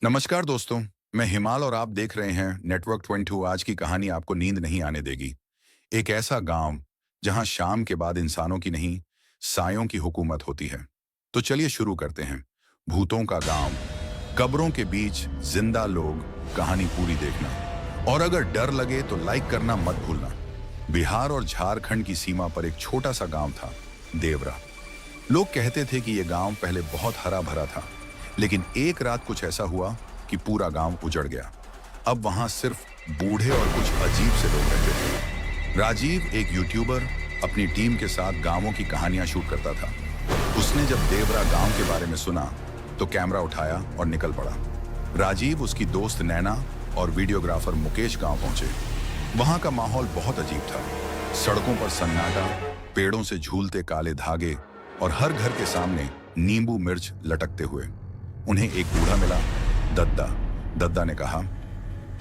नमस्कार दोस्तों। मैं हिमाल और आप देख रहे हैं नेटवर्क 22। आज की कहानी आपको नींद नहीं आने देगी। एक ऐसा गांव जहां शाम के बाद इंसानों की नहीं, सायों की हुकूमत होती है। तो चलिए शुरू करते हैं। भूतों का गांव, कब्रों के बीच जिंदा लोग। कहानी पूरी देखना और अगर डर लगे तो लाइक करना मत भूलना। बिहार और झारखंड की सीमा पर एक छोटा सा गांव था, देवरा। लोग कहते थे कि यह गांव पहले बहुत हरा भरा था, लेकिन एक रात कुछ ऐसा हुआ कि पूरा गांव उजड़ गया। अब वहां सिर्फ बूढ़े और कुछ अजीब से लोग रहते थे। राजीव एक यूट्यूबर अपनी टीम के साथ गांवों की कहानियां शूट करता था। उसने जब देवरा गांव के बारे में सुना तो कैमरा उठाया और निकल पड़ा। राजीव, उसकी दोस्त नैना और वीडियोग्राफर मुकेश गांव पहुंचे। वहां का माहौल बहुत अजीब था। सड़कों पर सन्नाटा, पेड़ों से झूलते काले धागे और हर घर के सामने नींबू मिर्च लटकते हुए। उन्हें एक बूढ़ा मिला, दद्दा। दद्दा ने कहा,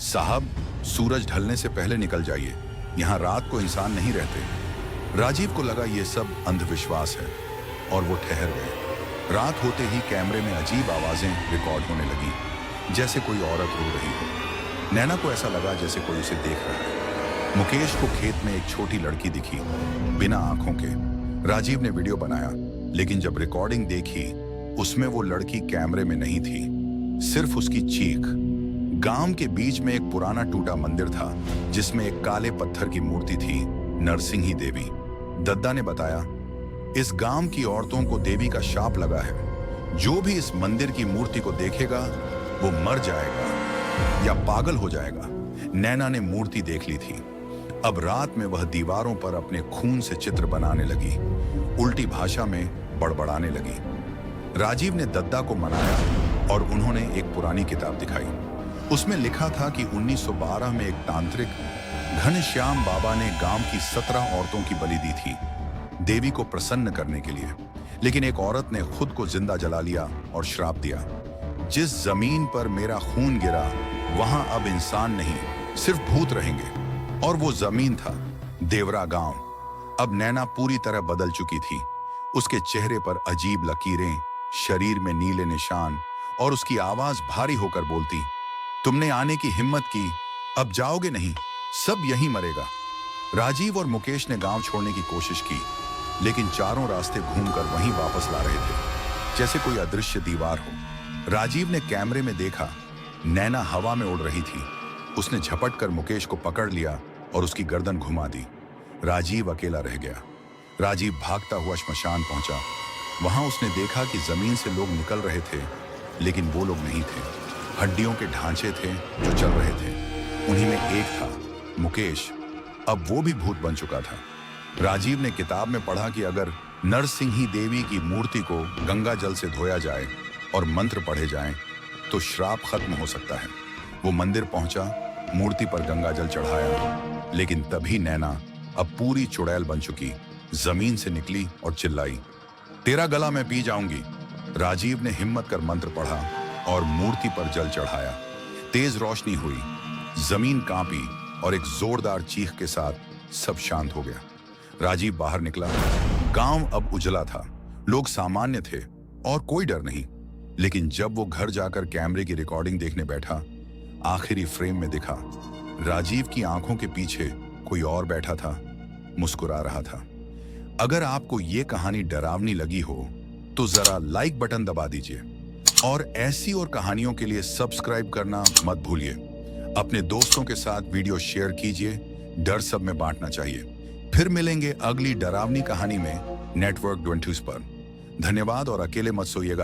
साहब, सूरज ढलने से पहले निकल जाइए, यहाँ रात को इंसान नहीं रहते। राजीव को लगा ये सब अंधविश्वास है और वो ठहर गए। रात होते ही कैमरे में अजीब आवाजें रिकॉर्ड होने लगी, जैसे कोई औरत रो रही हो। नैना को ऐसा लगा जैसे कोई उसे देख रहा है। मुकेश को खेत में एक छोटी लड़की दिखी, बिना आंखों के। राजीव ने वीडियो बनाया, लेकिन जब रिकॉर्डिंग देखी उसमें वो लड़की कैमरे में नहीं थी, सिर्फ उसकी चीख। गांव के बीच में एक पुराना टूटा मंदिर था, जिसमें एक काले पत्थर की मूर्ति थी, नरसिंही देवी। दद्दा ने बताया, इस गांव की औरतों को देवी का शाप लगा है। जो भी इस मंदिर की मूर्ति को देखेगा वो मर जाएगा या पागल हो जाएगा। नैना ने मूर्ति देख ली थी। अब रात में वह दीवारों पर अपने खून से चित्र बनाने लगी, उल्टी भाषा में बड़बड़ाने लगी। राजीव ने दद्दा को मनाया और उन्होंने एक पुरानी किताब दिखाई। उसमें लिखा था कि 1912 में एक तांत्रिक घनश्याम बाबा ने गांव की 17 औरतों की बलि दी थी, देवी को प्रसन्न करने के लिए। लेकिन एक औरत ने खुद को जिंदा जला लिया और श्राप दिया, जिस जमीन पर मेरा खून गिरा वहां अब इंसान नहीं, सिर्फ भूत रहेंगे। और वो जमीन था देवरा गांव। अब नैना पूरी तरह बदल चुकी थी। उसके चेहरे पर अजीब लकीरें, शरीर में नीले निशान, और उसकी आवाज भारी होकर बोलती, तुमने आने की हिम्मत की, अब जाओगे नहीं, सब यहीं मरेगा। राजीव और मुकेश ने गांव छोड़ने की कोशिश की, लेकिन चारों रास्ते घूमकर वहीं वापस ला रहे थे, जैसे कोई अदृश्य दीवार हो। राजीव ने कैमरे में देखा, नैना हवा में उड़ रही थी। उसने झपट कर मुकेश को पकड़ लिया और उसकी गर्दन घुमा दी। राजीव अकेला रह गया। राजीव भागता हुआ श्मशान पहुंचा। वहां उसने देखा कि जमीन से लोग निकल रहे थे, लेकिन वो लोग नहीं थे। हड्डियों के ढांचे थे जो चल रहे थे। उन्हीं में एक था, मुकेश। अब वो भी भूत बन चुका था। राजीव ने किताब में पढ़ा कि अगर नरसिंही देवी की मूर्ति को गंगा जल से धोया जाए और मंत्र पढ़े जाएं, तो श्राप खत्म हो सकता है। वो मंदिर पहुंचा, मूर्ति पर गंगा जल चढ़ाया, लेकिन तभी नैना, अब पूरी चुड़ैल बन चुकी, जमीन से निकली और चिल्लाई, तेरा गला मैं पी जाऊंगी। राजीव ने हिम्मत कर मंत्र पढ़ा और मूर्ति पर जल चढ़ाया। तेज रोशनी हुई, जमीन कांपी और एक जोरदार चीख के साथ सब शांत हो गया। राजीव बाहर निकला। गांव अब उजला था, लोग सामान्य थे और कोई डर नहीं। लेकिन जब वो घर जाकर कैमरे की रिकॉर्डिंग देखने बैठा, आखिरी फ्रेम में दिखा, राजीव की आंखों के पीछे कोई और बैठा था, मुस्कुरा रहा था। अगर आपको ये कहानी डरावनी लगी हो तो जरा लाइक बटन दबा दीजिए और ऐसी और कहानियों के लिए सब्सक्राइब करना मत भूलिए। अपने दोस्तों के साथ वीडियो शेयर कीजिए, डर सब में बांटना चाहिए। फिर मिलेंगे अगली डरावनी कहानी में नेटवर्क 22 पर। धन्यवाद और अकेले मत सोइएगा।